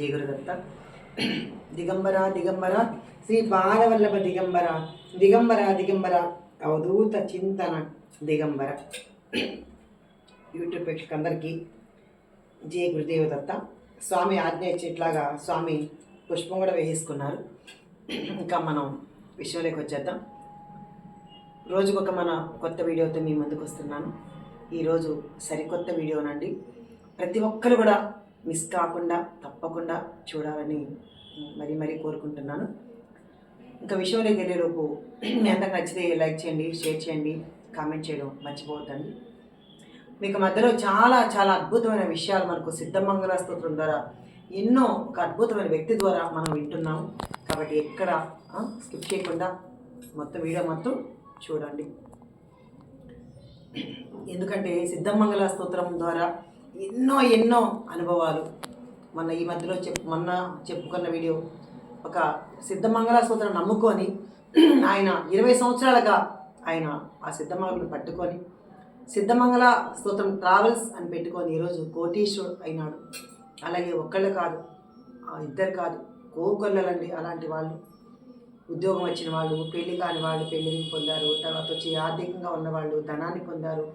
జయ గురుదత్త. దిగంబర దిగంబర శ్రీ బాలవల్లభ దిగంబర దిగంబర దిగంబర అవధూత చింతన దిగంబర. యూట్యూబ్ ప్రేక్షకులందరికీ జయ గురుదేవదత్త. స్వామి ఆజ్ఞ ఇచ్చేట్లాగా స్వామి పుష్పం కూడా వేసేసుకున్నారు. ఇంకా మనం విషయంలోకి వచ్చేద్దాం. రోజుకొక మన కొత్త వీడియోతో మీ ముందుకు వస్తున్నాను. ఈరోజు సరికొత్త వీడియోనండి. ప్రతి ఒక్కరు కూడా మిస్ కాకుండా తప్పకుండా చూడాలని మరీ కోరుకుంటున్నాను. ఇంకా విషయంలోకి వెళ్ళేలోపు మీ అందరికి నచ్చితే లైక్ చేయండి, షేర్ చేయండి, కామెంట్ చేయడం మర్చిపోవద్దండి. మీకు మధ్యలో చాలా చాలా అద్భుతమైన విషయాలు మనకు సిద్ధమంగళ స్తోత్రం ద్వారా ఎన్నో ఒక అద్భుతమైన వ్యక్తి ద్వారా మనం వింటున్నాము. కాబట్టి ఎక్కడ స్కిప్ చేయకుండా మొత్తం వీడియో మొత్తం చూడండి. ఎందుకంటే సిద్ధమంగళ స్తోత్రం ద్వారా ఎన్నో అనుభవాలు ఈ మధ్యలో చెప్పుకున్న వీడియో ఒక సిద్ధమంగళ స్తోత్రం నమ్ముకొని ఆయన 20 సంవత్సరాలుగా ఆయన ఆ సిద్ధమంగళను పట్టుకొని సిద్ధమంగళ స్తోత్రం ట్రావెల్స్ అని పెట్టుకొని ఈరోజు కోటీశ్వరుడు అయినాడు. అలాగే ఒక్కళ్ళు కాదు, ఇద్దరు కాదు, కోకొల్లలండి. అలాంటి వాళ్ళు ఉద్యోగం వచ్చిన వాళ్ళు, పెళ్లి కాని వాళ్ళు పెళ్లిని పొందారు, తర్వాత వచ్చి ఆర్థికంగా ఉన్నవాళ్ళు ధనాన్ని పొందారు.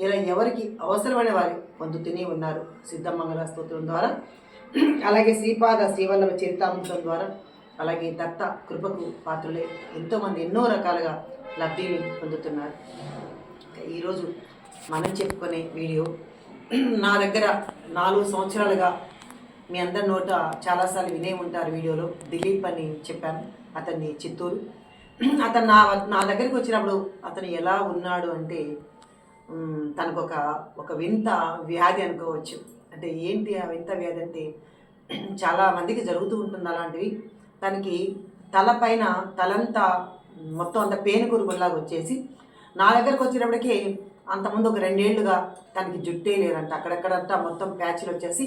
ఇలా ఎవరికి అవసరమైన వారు పొందుతూనే ఉన్నారు సిద్ధమంగళ స్తోత్రం ద్వారా. అలాగే శ్రీపాద శ్రీవల్లభ చరితామృతం ద్వారా, అలాగే దత్త కృపకు పాత్రలే ఎంతోమంది ఎన్నో రకాలుగా లబ్ధిని పొందుతున్నారు. ఈరోజు మనం చెప్పుకునే వీడియో నా దగ్గర 4 సంవత్సరాలుగా మీ అందరి నోట చాలాసార్లు వినే ఉంటారు. వీడియోలో దిలీప్ అని చెప్పాను, అతన్ని చిత్తూరు. అతను నా దగ్గరికి వచ్చినప్పుడు అతను ఎలా ఉన్నాడు అంటే తనకు ఒక వింత వ్యాధి అనుకోవచ్చు. అంటే ఏంటి ఆ వింత వ్యాధి అంటే చాలా మందికి జరుగుతూ ఉంటుంది అలాంటివి. తనకి తలపైన తలంతా మొత్తం అంత పేనుకురుగుల్లాగా వచ్చేసి నా దగ్గరకు వచ్చినప్పటికీ అంతకుముందు ఒక 2 ఏళ్ళుగా తనకి జుట్టే లేదంట. అక్కడక్కడంతా మొత్తం ప్యాచ్లు వచ్చేసి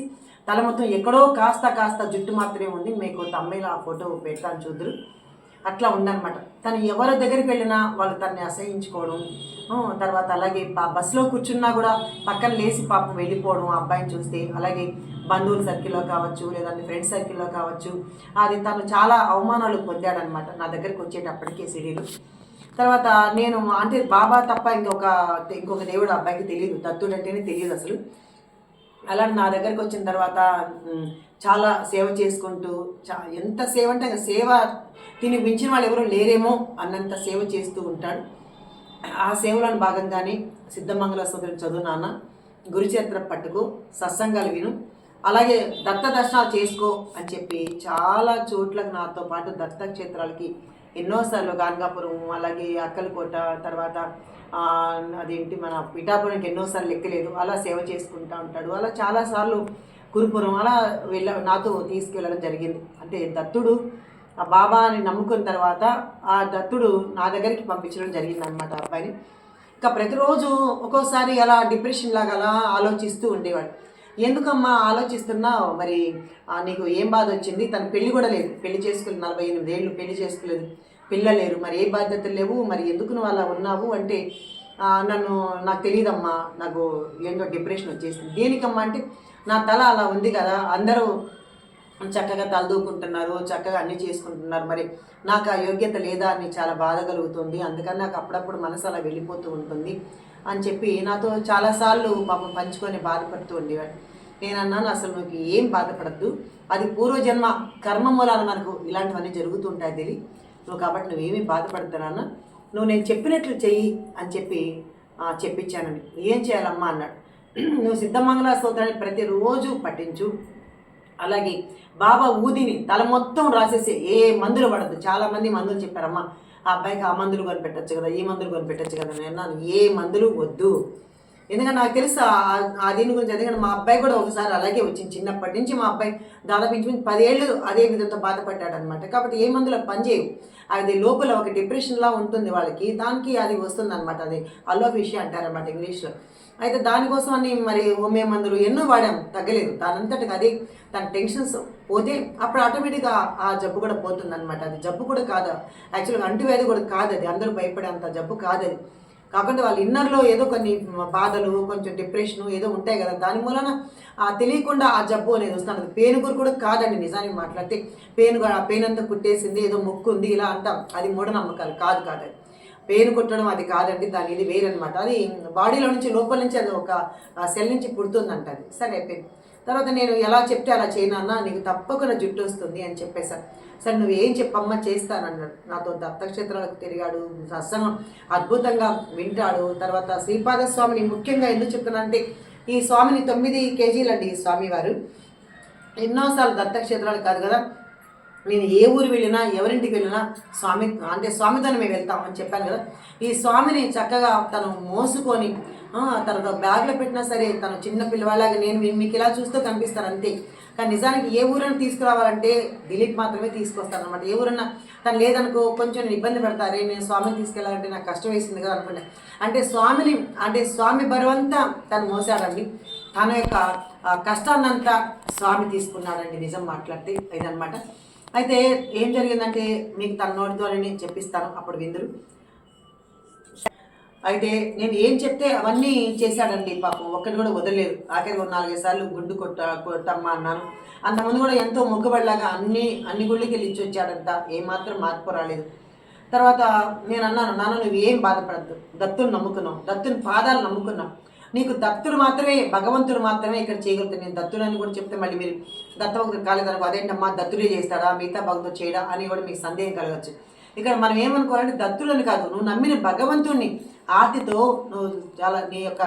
తల మొత్తం ఎక్కడో కాస్త జుట్టు మాత్రమే ఉంది. మీకు తమ్మిలో ఆ ఫోటో పెడతాను చూద్దరు. అట్లా ఉందన్నమాట. తను ఎవరి దగ్గరికి వెళ్ళినా వాళ్ళు తనని అసహించుకోవడం, తర్వాత అలాగే బస్సులో కూర్చున్నా కూడా పక్కన లేచి పాపం వెళ్ళిపోవడం ఆ అబ్బాయిని చూస్తే. అలాగే బంధువుల సర్కిల్లో కావచ్చు, లేదంటే ఫ్రెండ్స్ సర్కిల్లో కావచ్చు, అది తను చాలా అవమానాలు పొందాడనమాట నా దగ్గరికి వచ్చేటప్పటికీ సిడీలు. తర్వాత నేను అంటే బాబా తప్ప ఇంకొక దేవుడు అబ్బాయికి తెలియదు, దత్తుడు అంటేనే తెలియదు అసలు. అలా నా దగ్గరికి వచ్చిన తర్వాత చాలా సేవ చేసుకుంటూ ఎంత సేవ అంటే సేవ తిని మించిన వాళ్ళు ఎవరూ లేరేమో అన్నంత సేవ చేస్తూ ఉంటాడు. ఆ సేవలను భాగంగానే సిద్ధమంగళ స్తోత్రం చదువు నాన్న, గురుచరిత్ర పట్టుకో, సత్సంగాలు విను, అలాగే దత్త దర్శనాలు చేసుకో అని చెప్పి చాలా చోట్లకు నాతో పాటు దత్త క్షేత్రాలకి ఎన్నోసార్లు గాన్గాపురం, అలాగే అక్కలకోట, తర్వాత అదేంటి మన పిఠాపురంకి ఎన్నోసార్లు లెక్కలేదు అలా సేవ చేసుకుంటూ ఉంటాడు. అలా చాలాసార్లు కురుపురం అలా నాతో తీసుకెళ్ళడం జరిగింది. అంటే దత్తుడు ఆ బాబాని నమ్ముకున్న తర్వాత ఆ దత్తుడు నా దగ్గరికి పంపించడం జరిగింది అనమాట అబ్బాయిని. ఇంకా ప్రతిరోజు ఒక్కోసారి అలా డిప్రెషన్ లాగా అలా ఆలోచిస్తూ ఉండేవాడు. ఎందుకమ్మా ఆలోచిస్తున్నావు, మరి నీకు ఏం బాధ వచ్చింది? తన పెళ్లి కూడా లేదు, పెళ్లి చేసుకోలేదు, 48 ఏళ్ళు పెళ్లి చేసుకోలేదు, పిల్లలు లేరు, మరి ఏ బాధ్యతలు లేవు, మరి ఎందుకు నువ్వు అలా ఉన్నావు అంటే నాకు తెలియదమ్మా, నాకు ఏంటో డిప్రెషన్ వచ్చేసింది. దేనికమ్మా అంటే నా తల అలా ఉంది కదా, అందరూ చక్కగా తలదూకుంటున్నారు, చక్కగా అన్నీ చేసుకుంటున్నారు, మరి నాకు ఆ యోగ్యత లేదా అని చాలా బాధ కలుగుతుంది, అందుకని నాకు అప్పుడప్పుడు మనసు అలా వెళ్ళిపోతూ ఉంటుంది అని చెప్పి నాతో చాలాసార్లు పాపం పంచుకొని బాధపడుతూ ఉండేవాడు. నేను అన్నాను, అసలు నువ్వు ఏం బాధపడద్దు, అది పూర్వజన్మ కర్మ మూలాన మనకు ఇలాంటివన్నీ జరుగుతుంటాయి తెలియ నువ్వు, కాబట్టి నువ్వేమీ బాధపడతానన్నా, నువ్వు నేను చెప్పినట్లు చెయ్యి అని చెప్పి చెప్పించానండి. ఏం చేయాలమ్మా అన్నాడు. నువ్వు సిద్ధమంగళ స్తోత్రాన్ని ప్రతిరోజు పఠించు, అలాగే బాబా ఊదిని తల మొత్తం రాసేసి ఏ మందులు పడద్దు. చాలామంది మందులు చెప్పారమ్మా, ఆ అబ్బాయికి ఆ మందులు కొనిపెట్టచ్చు కదా, ఈ మందులు కొనిపెట్టచ్చు కదా. నేను అన్నాను, ఏ మందులు వద్దు, ఎందుకంటే నాకు తెలుసు ఆ దీని గురించి. ఎందుకంటే మా అబ్బాయి కూడా ఒకసారి అలాగే వచ్చింది. చిన్నప్పటి నుంచి మా అబ్బాయి దాదాపు 10 ఏళ్ళు అదే విధంతో బాధపడ్డాడు అనమాట. కాబట్టి ఏ మందులు పనిచేయవు, అది లోపల ఒక డిప్రెషన్లా ఉంటుంది వాళ్ళకి, దానికి అది వస్తుంది అనమాట. అది అలోఫేషియా అంటారనమాట ఇంగ్లీష్లో. అయితే దానికోసం అని మరి హోమియో మందులు ఎన్నో వాడాం, తగ్గలేదు. దానంతటికి అదే తన టెన్షన్స్ పోతే అప్పుడు ఆటోమేటిక్గా ఆ జబ్బు కూడా పోతుంది అనమాట. అది జబ్బు కూడా కాదు, యాక్చువల్గా అంటువ్యాధి కూడా కాదు, అది అందరూ భయపడేంత జబ్బు కాదు అది. కాకుండా వాళ్ళ ఇన్నర్లో ఏదో కొన్ని బాధలు, కొంచెం డిప్రెషన్ ఏదో ఉంటాయి కదా, దాని మూలన తెలియకుండా ఆ జబ్బు అనేది వస్తుంది. పేనుగురు కూడా కాదండి, నిజానికి మాట్లాడితే పెయిన్ అంతా కుట్టేసింది, ఏదో మొక్కు ఉంది ఇలా అంటాం, అది మూఢనమ్మకాలు కాదు. అది పెయిన్ కుట్టడం అది కాదండి, దాని ఇది వేరనమాట. అది బాడీలో నుంచి లోపల నుంచి అది ఒక సెల్ నుంచి పుడుతుందంట. అది సరే అయిపోయింది. తర్వాత నేను ఎలా చెప్తే అలా చేయనన్నా, నీకు తప్పకుండా జుట్టు వస్తుంది అని చెప్పేశాను. సరే నువ్వు ఏం చెప్పమ్మా చేస్తానన్నాడు. నాతో దత్తక్షేత్రాలకు తిరిగాడు, సత్సంగం అద్భుతంగా వింటాడు. తర్వాత శ్రీపాద స్వామిని ముఖ్యంగా ఎందుకు చెప్తున్నానంటే, ఈ స్వామిని 9 కేజీలండి ఈ స్వామివారు. ఎన్నోసార్లు దత్తక్షేత్రాలు కాదు కదా, నేను ఏ ఊరు వెళ్ళినా ఎవరింటికి వెళ్ళినా స్వామితోనే మేము వెళ్తామని చెప్పాను కదా. ఈ స్వామిని చక్కగా తను మోసుకొని తర్వాత బ్యాగ్లో పెట్టినా సరే, తను చిన్న పిల్లవాళ్ళగా నేను మీకు ఇలా చూస్తూ కనిపిస్తాను అంతే. కానీ నిజానికి ఏ ఊరన్నా తీసుకురావాలంటే దిలీప్ మాత్రమే తీసుకొస్తాను అనమాట. ఏ ఊరన్నా తను లేదనుకో కొంచెం ఇబ్బంది పెడతారే, నేను స్వామిని తీసుకెళ్ళాలంటే నాకు కష్టం వేసింది కదా అనుకుంటా. అంటే స్వామి బరువంతా తను మోసాడండి. తన యొక్క కష్టాన్నంతా స్వామి తీసుకున్నాడండి, నిజం మాట్లాడితే ఇదనమాట. అయితే ఏం జరిగిందంటే మీకు తన నోటి ద్వారా నేను చెప్పిస్తాను, అప్పుడు విందురు. అయితే నేను ఏం చెప్తే అవన్నీ చేశాడండి పాపం, ఒక్కటి కూడా వదలలేదు. ఆఖరి 4-5 సార్లు గుడ్డు కొట్టమ్మా అన్నాను. అంతమంది కూడా ఎంతో మొక్కుబడిలాగా అన్ని గుళ్ళకి వెళ్ళి ఇచ్చి వచ్చాడంట, ఏమాత్రం మార్పు రాలేదు. తర్వాత నేను అన్నాను, నాన్న నువ్వు ఏం బాధపడద్దు, దత్తుని నమ్ముకున్నావు, దత్తుని పాదాలు నమ్ముకున్నావు, నీకు దత్తుడు మాత్రమే, భగవంతుడు మాత్రమే ఇక్కడ చేయగలుగుతాను. నేను దత్తుడు అని కూడా చెప్తే మళ్ళీ మీరు దత్తభక్తుడు కాలేదనుకో, అదేంటమ్మా దత్తుడే చేస్తాడా మిగతా భక్తుడు చేయడా అని కూడా మీకు సందేహం కలగచ్చు. ఇక్కడ మనం ఏమనుకోవాలంటే దత్తులని కాదు, నువ్వు నమ్మిన భగవంతుడిని ఆర్తితో నువ్వు చాలా నీ యొక్క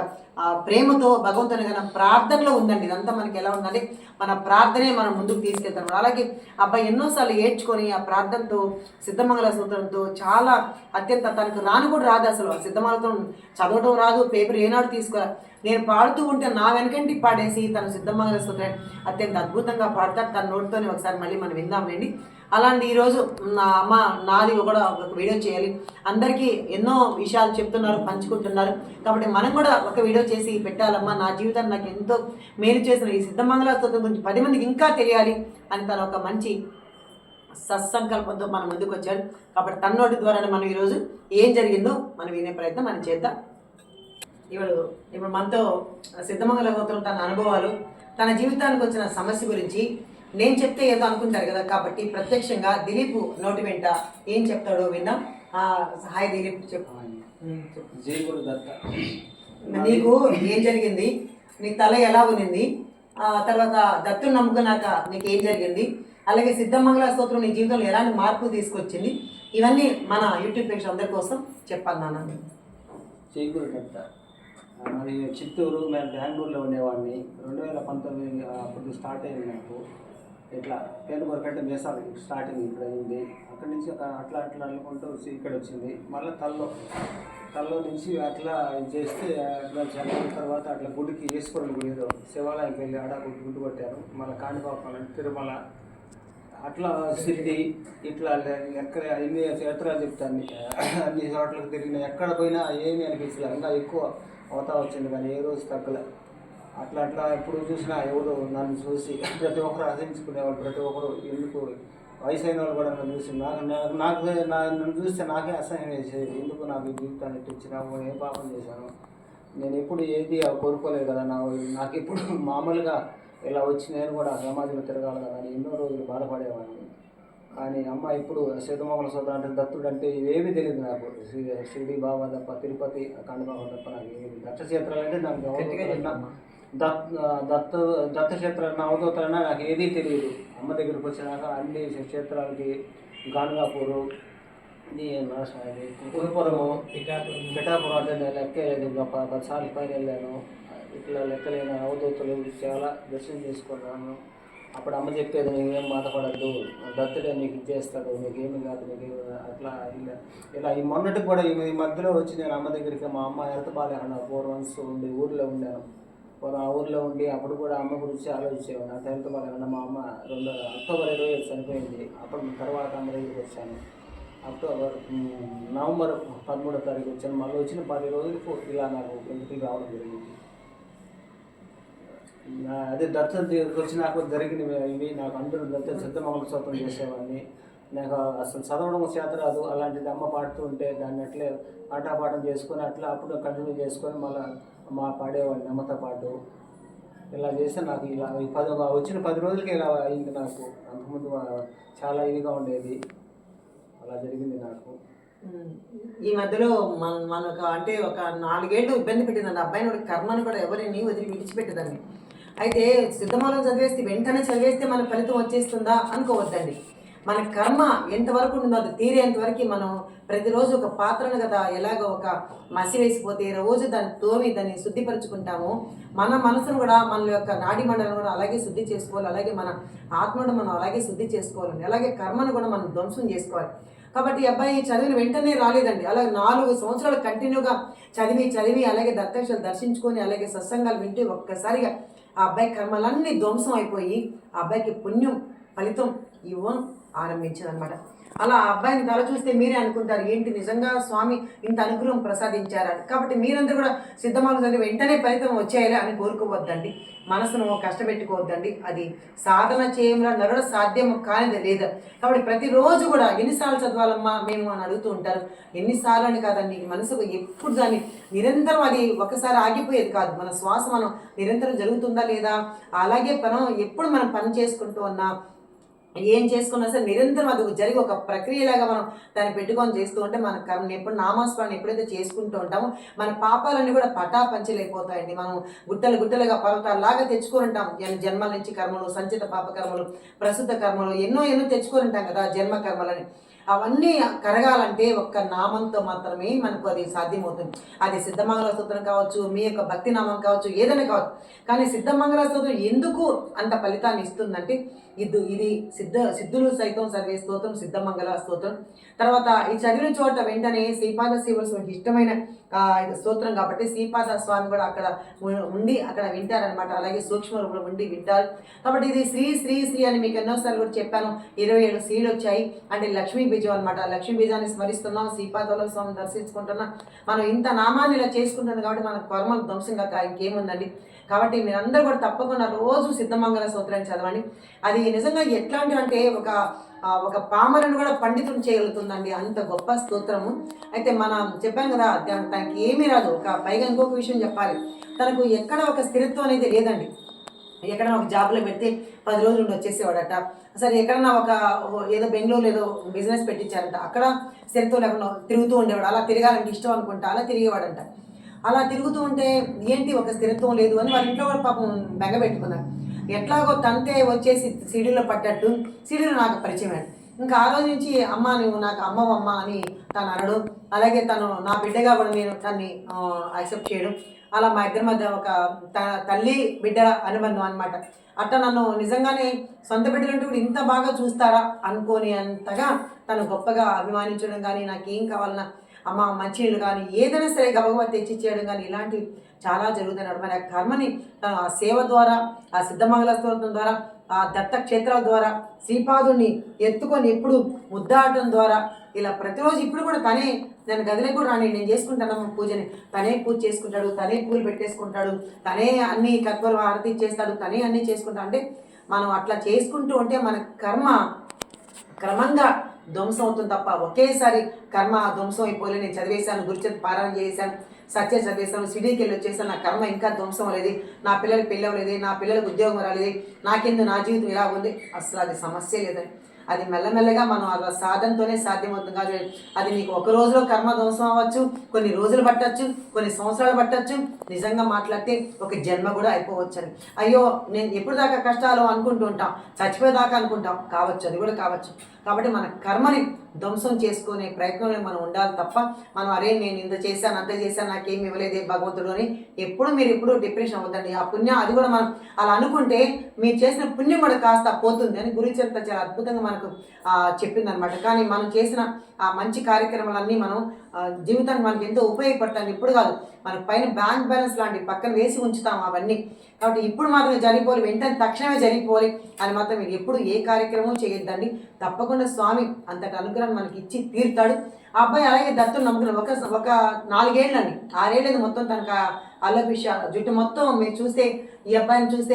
ప్రేమతో భగవంతుని కన్నా ప్రార్థనలో ఉందండి. ఇదంతా మనకి ఎలా ఉందంటే మన ప్రార్థనే మనం ముందుకు తీసుకెళ్తాం. అలాగే అబ్బాయి ఎన్నోసార్లు ఏడ్చుకొని ఆ ప్రార్థనతో సిద్ధమంగళ సూత్రంతో చాలా అత్యంత తనకు రాను కూడా రాదు, అసలు సిద్ధమంగళతో చదవడం రాదు, పేపర్ ఏనాడు తీసుకురా. నేను పాడుతూ ఉంటే నా వెనకంటి పాడేసి తను సిద్ధమంగళ సూత్రం అత్యంత అద్భుతంగా పాడతాడు. తన నోటితోనే ఒకసారి మళ్ళీ మనం విందామండి. అలాంటి ఈరోజు నా అమ్మ నాది కూడా ఒక వీడియో చేయాలి, అందరికీ ఎన్నో విషయాలు చెప్తున్నారు, పంచుకుంటున్నారు, కాబట్టి మనం కూడా ఒక వీడియో చేసి పెట్టాలమ్మా, నా జీవితాన్ని నాకు ఎంతో మేలు చేసిన ఈ సిద్ధమంగళ స్తోత్రం గురించి 10 మందికి ఇంకా తెలియాలి అని తను ఒక మంచి సత్సంకల్పంతో మన ముందుకు వచ్చాడు. కాబట్టి తన నోటి ద్వారానే మనం ఈరోజు ఏం జరిగిందో మనం వినే ప్రయత్నం మనం చేద్దాం. ఇప్పుడు మనతో సిద్ధమంగళ స్తోత్రం తన అనుభవాలు, తన జీవితానికి వచ్చిన సమస్య గురించి నేను చెప్తే ఏదో అనుకుంటారు కదా, కాబట్టి ప్రత్యక్షంగా దిలీప్ నోటి వెంట ఏం చెప్తాడో విందాం. హాయ్ దిలీప్, చెప్పు. జై గురు దత్త. నీకు ఏం జరిగింది, నీ తల ఎలా ఉన్నింది, తర్వాత దత్తుని నమ్ముకున్నాక నీకు ఏం జరిగింది, అలాగే సిద్ధమంగళ స్తోత్రం నీ జీవితంలో ఎలాంటి మార్పులు తీసుకొచ్చింది, ఇవన్నీ మన యూట్యూబ్ ప్రేక్షకులందరి కోసం చెప్పాలి నాన్న. జై గురు దత్త. మరి చిత్తూరు, మేము బెంగళూరులో ఉండేవాడిని. 2019 అప్పుడు స్టార్ట్ అయింది నాకు. ఇట్లా పేనుగోర కంటే మేసాలు స్టార్టింగ్ ఇక్కడ అయింది. అక్కడి నుంచి అట్లా అనుకుంటూ ఇక్కడ వచ్చింది. మళ్ళీ తల్లో నుంచి అట్లా చేస్తే అట్లా చదివిన తర్వాత అట్లా గుడికి ఈశ్వరుని గుడి ఏదో శివాలయంకి వెళ్ళి ఆడ గుడ్డు కొట్టారు. మళ్ళీ కాణిపాకం, తిరుమల, అట్లా సిద్ధి, ఇట్లా ఎక్కడ ఎన్ని క్షేత్రాలు చెప్తాను, అన్ని చోట్లకు తిరిగిన, ఎక్కడ పోయినా ఏమీ అనిపించలేదు. ఇంకా ఎక్కువ అవుతా వచ్చింది కానీ ఏ రోజు తగ్గలే. అట్లా ఎప్పుడు చూసినా ఎవరు నన్ను చూసి ప్రతి ఒక్కరు ఆశించుకునేవాళ్ళు. ప్రతి ఒక్కరు ఎందుకు వయసు అయిన వాళ్ళు కూడా నన్ను చూసి నన్ను చూస్తే నాకే అసహ్యం వేసేది. ఎందుకు నాకు ఈ జీవితాన్ని ఇచ్చినాము, ఏ పాపం చేశాను, నేను ఎప్పుడు ఏది కోరుకోలేదు కదా, నాకు ఇప్పుడు మామూలుగా ఇలా వచ్చి నేను కూడా సమాజంలో తిరగాలి కదా అని ఎన్నో రోజులు బాధపడేవాడిని. కానీ అమ్మ ఇప్పుడు సిద్ధమంగళ స్తోత్రం అంటే దత్తుడు అంటే ఇవేమీ తెలియదు నాకు. షిరిడి బాబా తప్ప, తిరుపతి కాణిపాకం తప్ప నాకు ఏమి. దత్తక్షేత్రాలు అంటే నాకు దత్తక్షేత్రాలు అవధూతాలన్నా నాకు ఏదీ తెలియదు. అమ్మ దగ్గరికి వచ్చినాక అన్ని క్షేత్రాలకి గానుగాపూరు, పురపురము, పిఠాపురం అంటే లెక్కలేదు. 10 సార్లు పైన వెళ్ళాను. ఇట్లా లెక్కలేని అవధూతలు చాలా దర్శనం చేసుకున్నాను. అప్పుడు అమ్మ చెప్పేది, నీవేం బాధపడద్దు, దత్తుడే నీకు ఇచ్చేస్తాడు, నీకేమి కాదు, నీకు అట్లా ఇలా ఈ మొన్నటికి కూడా ఈ మధ్యలో వచ్చి నేను అమ్మ దగ్గరికి, మా అమ్మ హెల్త్ బాగాలేకుండా 4 months ఉండి ఊర్లో ఉండాను. ఆ ఊర్లో ఉండి అప్పుడు కూడా అమ్మ గురించి ఆలోచించేవాడు. నాకు హెల్త్ బాగాలేకుండా మా అమ్మ అక్టోబర్ 25 చనిపోయింది. అప్పుడు తర్వాత అమ్మ దగ్గరికి వచ్చాను. నవంబర్ 13వ తారీఖు వచ్చాను. మళ్ళీ వచ్చిన 10 రోజులకు ఇలా నాకు ఇంటికి రావడం జరిగింది. అదే దర్శనం దగ్గరికి వచ్చి నాకు జరిగినవి ఇవి. నాకు అందరూ దర్శనం సిద్ధమంగళ స్తోత్రం చేసేవాడిని. నాకు అసలు చదవడం చేత రాదు. అలాంటిది అమ్మ పాడుతూ ఉంటే దాన్ని అట్లే ఆటపాఠం చేసుకొని అట్లా అప్పుడు కంటిన్యూ చేసుకొని మళ్ళీ మా పాడేవాడిని అమ్మతో పాటు. ఇలా చేస్తే నాకు ఇలా వచ్చిన 10 రోజులకి ఇలా అయింది నాకు. అంతకుముందు చాలా ఇదిగా ఉండేది. అలా జరిగింది నాకు. ఈ మధ్యలో మనకు అంటే ఒక 4 ఏళ్ళు ఇబ్బంది పెట్టిందండి అబ్బాయిని కూడా. కర్మను కూడా ఎవరిని వదిలి విడిచిపెట్టదండి. అయితే సిద్ధమాలో చదివేస్తే వెంటనే చదివేస్తే మన ఫలితం వచ్చేస్తుందా అనుకోవద్దండి. మన కర్మ ఎంతవరకు ఉంటుందో అది తీరేంతవరకు మనం ప్రతిరోజు ఒక పాత్రను కదా ఎలాగో ఒక మసి వేసిపోతే రోజు దాన్ని తోమి దాన్ని శుద్ధిపరచుకుంటాము. మన మనసును కూడా మన యొక్క నాడి మండలం కూడా అలాగే శుద్ధి చేసుకోవాలి. అలాగే మన ఆత్మను మనం అలాగే శుద్ధి చేసుకోవాలండి. అలాగే కర్మను కూడా మనం ధ్వంసం చేసుకోవాలి. కాబట్టి ఈ అబ్బాయి చదివిన వెంటనే రాలేదండి. అలాగే 4 సంవత్సరాలు కంటిన్యూగా చదివి అలాగే దత్తక్షలు దర్శించుకొని అలాగే సత్సంగాలు వింటే ఒక్కసారిగా ఆ అబ్బాయి కర్మలన్నీ ధ్వంసం అయిపోయి ఆ అబ్బాయికి పుణ్యం ఫలితం ఇవ్వను ఆరంభించిందనమాట. అలా ఆ అబ్బాయిని తల చూస్తే మీరే అనుకుంటారు ఏంటి నిజంగా స్వామి ఇంత అనుగ్రహం ప్రసాదించారని. కాబట్టి మీరందరూ కూడా సిద్ధమాలు వెంటనే ఫలితం వచ్చేయాలి అని కోరుకోవద్దండి. మనసును కష్టపెట్టుకోవద్దండి. అది సాధన చేయడంలో నరుడ సాధ్యం కానిది లేదు. కాబట్టి ప్రతిరోజు కూడా ఎన్నిసార్లు చదవాలమ్మా మేము అని అడుగుతూ ఉంటారు. ఎన్నిసార్లు అని కాదండి, మనసుకు ఎప్పుడు దాన్ని నిరంతరం అది ఒకసారి ఆగిపోయేది కాదు. మన శ్వాస మనం నిరంతరం జరుగుతుందా లేదా, అలాగే ఎప్పుడు మనం పని చేసుకుంటూ ఉన్నా ఏం చేసుకున్నా సరే నిరంతరం అది జరిగి ఒక ప్రక్రియలాగా మనం దాన్ని పెట్టుకొని చేస్తూ ఉంటే మన కర్మ ఎప్పుడు నామస్మరణ ఎప్పుడైతే చేసుకుంటూ ఉంటామో మన పాపాలన్నీ కూడా పటాపంచలైపోతాయండి. మనం గుట్టలుగా పర్వతాలాగా తెచ్చుకొని ఉంటాం. జన్మల నుంచి కర్మలు, సంచిత పాప కర్మలు, ప్రస్తుత కర్మలు ఎన్నో తెచ్చుకొని ఉంటాం కదా జన్మ కర్మలని. అవన్నీ కరగాలంటే ఒక్క నామంతో మాత్రమే మనకు అది సాధ్యమవుతుంది. అది సిద్ధమంగళ స్తోత్రం కావచ్చు, మీ యొక్క భక్తి నామం కావచ్చు, ఏదైనా కావచ్చు. కానీ సిద్ధమంగళ స్తోత్రం ఎందుకు అంత ఫలితాన్ని ఇస్తుందంటే ఇది సిద్ధులు సైతం చదివే స్తోత్రం సిద్ధమంగళ స్తోత్రం. తర్వాత ఈ చదివిన చోట వెంటనే శ్రీపాద శ్రీవత్సవానికి ఇష్టమైన స్తోత్రం కాబట్టి శ్రీపాద స్వామి కూడా అక్కడ ఉండి అక్కడ వింటారనమాట. అలాగే సూక్ష్మ రూపంలో ఉండి వింటారు. కాబట్టి ఇది శ్రీ శ్రీ శ్రీ అని మీకు ఎన్నోసార్లు కూడా చెప్పాను. 27 శ్రీలు వచ్చాయి అంటే లక్ష్మీ బీజం అనమాట. లక్ష్మీ బీజాన్ని స్మరిస్తున్నాం, శ్రీపాద స్వామిని దర్శించుకుంటున్నాం. మనం ఇంత నామాన్ని ఇలా చేసుకుంటున్నాం కాబట్టి మన కర్మలు ధ్వంసంగా ఇంకేముందండి. కాబట్టి మీరందరూ కూడా తప్పకుండా రోజు సిద్ధమంగళ స్తోత్రాన్ని చదవండి. అది నిజంగా ఎట్లాంటివి అంటే ఒక పామరుని కూడా పండితులు చేయగలుగుతుందండి, అంత గొప్ప స్తోత్రము. అయితే మనం చెప్పాం కదా తనకి ఏమీ రాదు. పైగా ఇంకొక విషయం చెప్పాలి, తనకు ఎక్కడ ఒక స్థిరత్వం అనేది లేదండి. ఎక్కడైనా ఒక జాబ్లో పెడితే 10 రోజులు ఉండి వచ్చేసేవాడట. సరే ఎక్కడన్నా ఏదో బెంగళూరులో ఏదో బిజినెస్ పెట్టించారంట, అక్కడ స్థిరత్వం లేకుండా తిరుగుతూ ఉండేవాడు. అలా తిరగాలంటే ఇష్టం అనుకుంటా అలా తిరిగేవాడంట. అలా తిరుగుతూ ఉంటే ఏంటి ఒక స్థిరత్వం లేదు అని వాళ్ళ ఇంట్లో కూడా పాపం బెంగ పెట్టుకున్నారు. ఎట్లాగో తంతే వచ్చేసి సీడీలో పడ్డట్టు సీడీలో నాకు పరిచయం. ఇంకా ఆ రోజు నుంచి అమ్మ నువ్వు నాకు అమ్మవమ్మ అని తను అనడం, అలాగే తను నా బిడ్డగా కూడా నేను తన్ని యాక్సెప్ట్ చేయడం, అలా మా ఇద్దరి మధ్య ఒక తల్లి బిడ్డల అనుబంధం అనమాట. అట్లా నన్ను నిజంగానే సొంత బిడ్డలంటూ కూడా ఇంత బాగా చూస్తారా అనుకోని అంతగా తను గొప్పగా అభిమానించడం కానీ, నాకేం కావాలన్నా అమ్మ మంచినీళ్ళు కానీ ఏదైనా సరే గబగబా తెచ్చి చేయడం కానీ ఇలాంటివి చాలా జరుగుతున్నాడు. మరి ఆ కర్మని తను ఆ సేవ ద్వారా, ఆ సిద్ధమంగళ స్తోత్రం ద్వారా, ఆ దత్త క్షేత్రాల ద్వారా శ్రీపాదుని ఎత్తుకొని ఎప్పుడు ముద్దాడటం ద్వారా ఇలా ప్రతిరోజు ఇప్పుడు కూడా తనే నేను గదిలోకి కూడా రాని నేను చేసుకుంటాను పూజని. తనే పూజ చేసుకుంటాడు, తనే పూలు పెట్టేసుకుంటాడు, తనే అన్ని కర్పూర హారతి చేస్తాడు, తనే అన్నీ చేసుకుంటాడు. అంటే మనం అట్లా చేసుకుంటూ ఉంటే మన కర్మ క్రమంగా ధ్వంసం అవుతుంది తప్ప ఒకేసారి కర్మ ధ్వంసం అయిపోలే. నేను చదివేశాను, గురుచరిత్ర పారాయణ చేశాను, సత్య చదివేశాను, సిడీకి వెళ్ళి వచ్చేసాను, నా కర్మ ఇంకా ధ్వంసం అవ్వలేదు, నా పిల్లలకి పెళ్ళి అవ్వలేదు, నా పిల్లలకు ఉద్యోగం రాలేదు, నాకెందుకు నా జీవితం ఇలా ఉంది. అసలు అది సమస్య లేదని. అది మెల్లమెల్లగా మనం అలా సాధనతోనే సాధ్యమవుతుంది కాదు. అది నీకు ఒక రోజులో కర్మ ధ్వంసం అవ్వచ్చు, కొన్ని రోజులు పట్టచ్చు, కొన్ని సంవత్సరాలు పట్టచ్చు, నిజంగా మాట్లాడితే ఒక జన్మ కూడా అయిపోవచ్చు అని. అయ్యో నేను ఎప్పుడు దాకా కష్టాలు అనుకుంటూ ఉంటాం, చచ్చిపోయేదాకా అనుకుంటాం, కావచ్చు, అది కూడా కావచ్చు. కాబట్టి మన కర్మని ధ్వంసం చేసుకునే ప్రయత్నంలో మనం ఉండాలి తప్ప మనం అరే నేను ఇంత చేశాను అంత చేశాను నాకేమి ఇవ్వలేదే భగవంతుడు అని మీరు ఎప్పుడు డిప్రెషన్ అవ్వద్దండి. ఆ పుణ్యం అది కూడా మనం అలా అనుకుంటే మీరు చేసిన పుణ్యం కూడా కాస్త పోతుంది అని గురుచరిత్ర చాలా అద్భుతంగా మనకు చెప్పిందనమాట. కానీ మనం చేసిన ఆ మంచి కార్యక్రమాలన్నీ మనం జీవితానికి మనకి ఎంతో ఉపయోగపడతాయి. ఇప్పుడు కాదు, మనకు పైన బ్యాంక్ బ్యాలెన్స్ లాంటి పక్కన వేసి ఉంచుతాం అవన్నీ. కాబట్టి ఇప్పుడు మాత్రమే జరిగిపోవాలి, వెంటనే తక్షణమే జరిగిపోవాలి అని మాత్రం మీరు ఎప్పుడు ఏ కార్యక్రమం చేయొద్దండి. తప్పకుండా స్వామి అంతటి అనుగ్రహం మనకి ఇచ్చి తీరుతాడు. ఆ అబ్బాయి అలాగే దత్తుని నమ్ముకున్నాడు. ఒక 4 ఏళ్ళండి, 6 ఏళ్ళది మొత్తం తనకు అల్లపిష జుట్టు మొత్తం మీరు చూస్తే ఈ అబ్బాయిని చూస్తే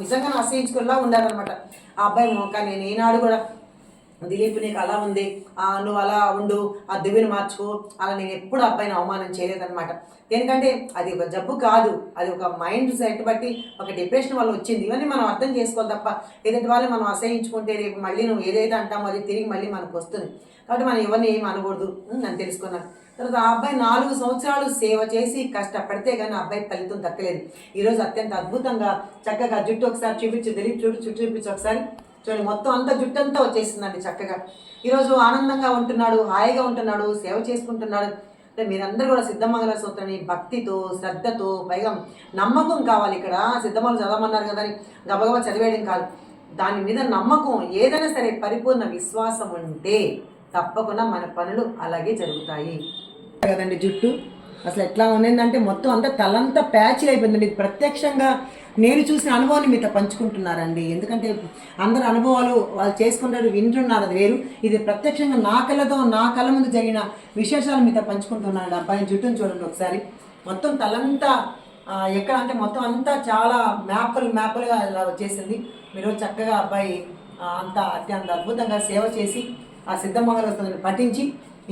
నిజంగా అసహించుకునేలా ఉండాలన్నమాట ఆ అబ్బాయి. కానీ నేను ఏనాడు కూడా దిలీప్ నీకు అలా ఉంది, నువ్వు అలా ఉండు, ఆ దివ్యని మార్చుకో, అలా నేను ఎప్పుడు అబ్బాయిని అవమానం చేయలేదన్నమాట. ఎందుకంటే అది ఒక జబ్బు కాదు, అది ఒక మైండ్ సెట్ బట్టి ఒక డిప్రెషన్ వల్ల వచ్చింది. ఇవన్నీ మనం అర్థం చేసుకోవాలి తప్ప ఏదైతే వాళ్ళు మనం అసహించుకుంటే రేపు మళ్ళీ నువ్వు ఏదైతే అంటామో అది తిరిగి మళ్ళీ మనకు వస్తుంది. కాబట్టి మనం ఎవరిని ఏమి అనకూడదు అని తెలుసుకున్నాను. తర్వాత ఆ అబ్బాయి 4 సంవత్సరాలు సేవ చేసి కష్టపడితే కానీ ఆ అబ్బాయి ఫలితం దక్కలేదు. ఈరోజు అత్యంత అద్భుతంగా చక్కగా జుట్టు ఒకసారి చూపించు, దిలీప్ చుట్టూ చూపించు ఒకసారి చూడండి, మొత్తం అంతా జుట్టు అంతా వచ్చేసిందండి చక్కగా. ఈరోజు ఆనందంగా ఉంటున్నాడు, హాయిగా ఉంటున్నాడు, సేవ చేసుకుంటున్నాడు. అంటే మీరందరూ కూడా సిద్ధమంగళ స్తోత్రాన్ని భక్తితో, శ్రద్ధతో, పైగా నమ్మకం కావాలి. ఇక్కడ సిద్ధమంగళ చదవమన్నారు కదా అని గబగబా చదివేయడం కాదు, దాని మీద నమ్మకం, ఏదైనా సరే పరిపూర్ణ విశ్వాసం ఉంటే తప్పకుండా మన పనులు అలాగే జరుగుతాయి కదండి. జుట్టు అసలు ఎట్లా ఉన్నదంటే మొత్తం అంతా తలంతా ప్యాచ్ అయిపోయిందండి. ప్రత్యక్షంగా నేను చూసిన అనుభవాన్ని మీతో పంచుకుంటున్నారండి. ఎందుకంటే అందరు అనుభవాలు వాళ్ళు చేసుకుంటారు, వింటున్నారు, అది వేరు. ఇది ప్రత్యక్షంగా నా కళ్ళ ముందు జరిగిన విశేషాలు మీతో పంచుకుంటున్నాడు. అబ్బాయి జుట్టును చూడండి ఒకసారి, మొత్తం తలంతా ఎక్కడ అంటే మొత్తం అంతా చాలా మ్యాపులుగా ఇలా వచ్చేసింది. మీరు చక్కగా అబ్బాయి అంతా అత్యంత అద్భుతంగా సేవ చేసి ఆ సిద్ధమంగళ స్తోత్రాన్ని పఠించి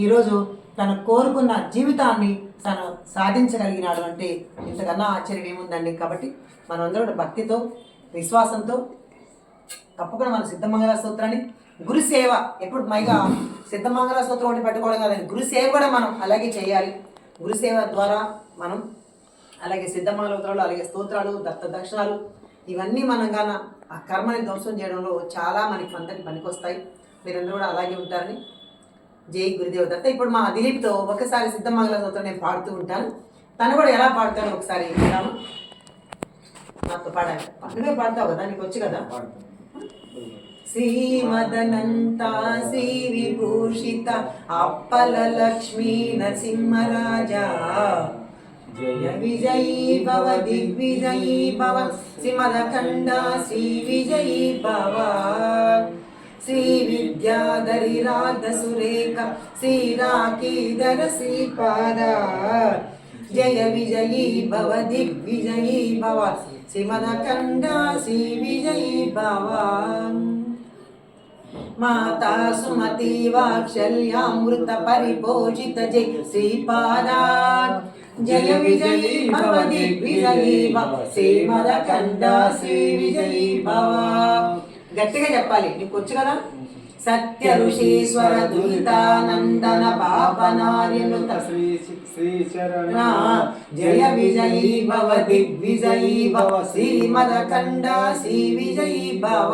ఈరోజు తను కోరుకున్న జీవితాన్ని తను సాధించగలిగినాడు అంటే ఇంతకన్నా ఆశ్చర్యం ఏముందండి. కాబట్టి మనమందరూ భక్తితో, విశ్వాసంతో తప్పకుండా మన సిద్ధమంగళ స్తోత్రాన్ని, గురు సేవ ఎప్పుడు మైగా సిద్ధమంగళ స్తోత్రం ఒకటి పెట్టుకోవడం కాదండి, గురు సేవ కూడా మనం అలాగే చేయాలి. గురు సేవ ద్వారా మనం అలాగే సిద్ధమంగళ స్తోత్రాలు, అలాగే స్తోత్రాలు, దక్షిణాలు ఇవన్నీ మనం గాన ఆ కర్మని ధ్వంసం చేయడంలో చాలా మనకి అందరికి పనికొస్తాయి. మీరందరూ కూడా అలాగే ఉంటారని జై గురుదేవ్ దత్త. ఇప్పుడు మా దిలీప్తో ఒకసారి సిద్ధమంగళ స్తోత్రం నేను పాడుతూ ఉంటాను, తను కూడా ఎలా పాడుతాడో ఒకసారి విందాము. నాతో పాడాలి, నువ్వే పాడతావు కదా, నీకు వచ్చు కదా. శ్రీమదనంత శ్రీ విభూషిత అప్పల లక్ష్మీ నరసింహరాజా జయ విజయీ భవ దిగ్విజయీ భవ శ్రీమదఖండ శ్రీ విజయీ భవ శ్రీ విద్యాధరి రాధ సురేఖ శ్రీ రాకీధర శ్రీపాద జయ విజయీ భవ దిగ్విజయీ భవ శ్రీమదఖండ శ్రీ విజయీ భవ మాతా సుమతి వాత్సల్యామృత పరిపోషిత జయ శ్రీపాద జయ విజయీ భవ దిగ్విజయీ భవ శ్రీమదఖండ శ్రీ విజయీ భవ. గట్టిగా చెప్పాలి, నీకు వచ్చు కదా. సత్య ఋషీశ్వర దురితానందన పాపనార్యనుత శ్రీచరణ జయ విజయీ భవ దిగ్విజయీ భవ శ్రీమదఖండ శ్రీ విజయీ భవ.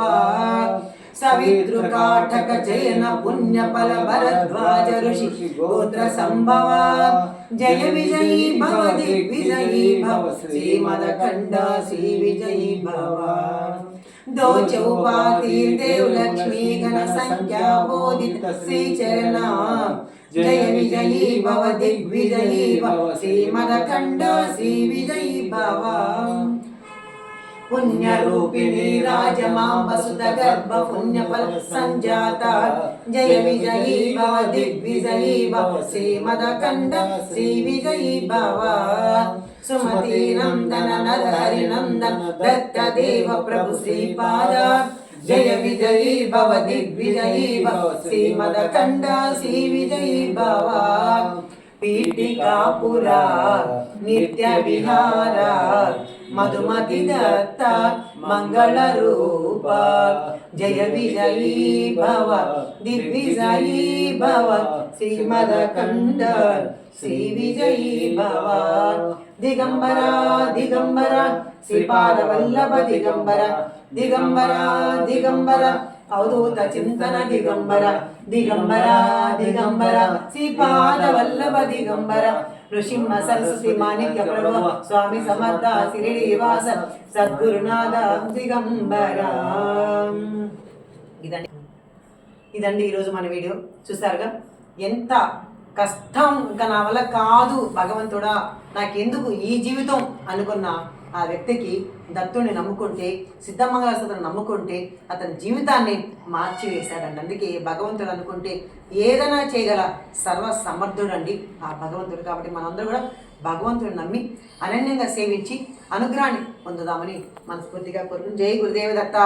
సవితృకాఠక చయన పుణ్యఫల భరద్వాజ ఋషి గోత్ర సంభవ జయ విజయీ భవ దిగ్విజయీ భవ శ్రీమదఖండ శ్రీ విజయీ భవ. दो चौपाती देव लक्ष्मी गण संख्या बोधित श्री चरण जय विजयी भव दिग्विजयी भव श्रीमदखंड श्री विजयी भव. पुण्य रूपिणी राजमांब सुत गर्भ पुण्य फल संजाता जय विजयी भव दिग्विजयी भव श्रीमदखंड श्री विजयी भव. सुमति नंदन नर हरि नंदन दत्त देव प्रभु श्रीपाद जय विजयी भव दिग्विजयी भव श्रीमदखंड श्री विजयी भव. पीठिकापुरा नित्य विहारा मधुमति दत्त मंगल रूप जय विजयी भव दिग्विजयी भव श्रीमदखंड श्री विजयी भव. दिगंबरा दिगंबरा श्रीपाद वल्लभ दिगंबरा दिगंबरा दिगंबरा अवधूत चिंतन दिगंबरा दिगंबरा दिगंबरा श्रीपाद वल्लभ दिगंबरा. नृसिंह सरस्वती माणिक्य प्रभु स्वामी समर्थ शिरडीवास सद्गुरुनाथ दिगंबरा. ఇదండి ఈరోజు మన వీడియో చూసారుగా. ఎంత కష్టం, ఇంకా నా వల్ల కాదు భగవంతుడా నాకెందుకు ఈ జీవితం అనుకున్న ఆ వ్యక్తికి దత్తుడిని నమ్ముకుంటే, సిద్ధమంగళ స్తోత్రం నమ్ముకుంటే అతని జీవితాన్ని మార్చివేశాడండి. అందుకే భగవంతుడు అనుకుంటే ఏదైనా చేయగల సర్వ సమర్థుడండి ఆ భగవంతుడు. కాబట్టి మనందరూ కూడా భగవంతుడిని నమ్మి అనన్యంగా సేవించి అనుగ్రహాన్ని పొందుదామని మనస్ఫూర్తిగా కోరుకుంటున్నాను. జై గురుదేవ దత్త.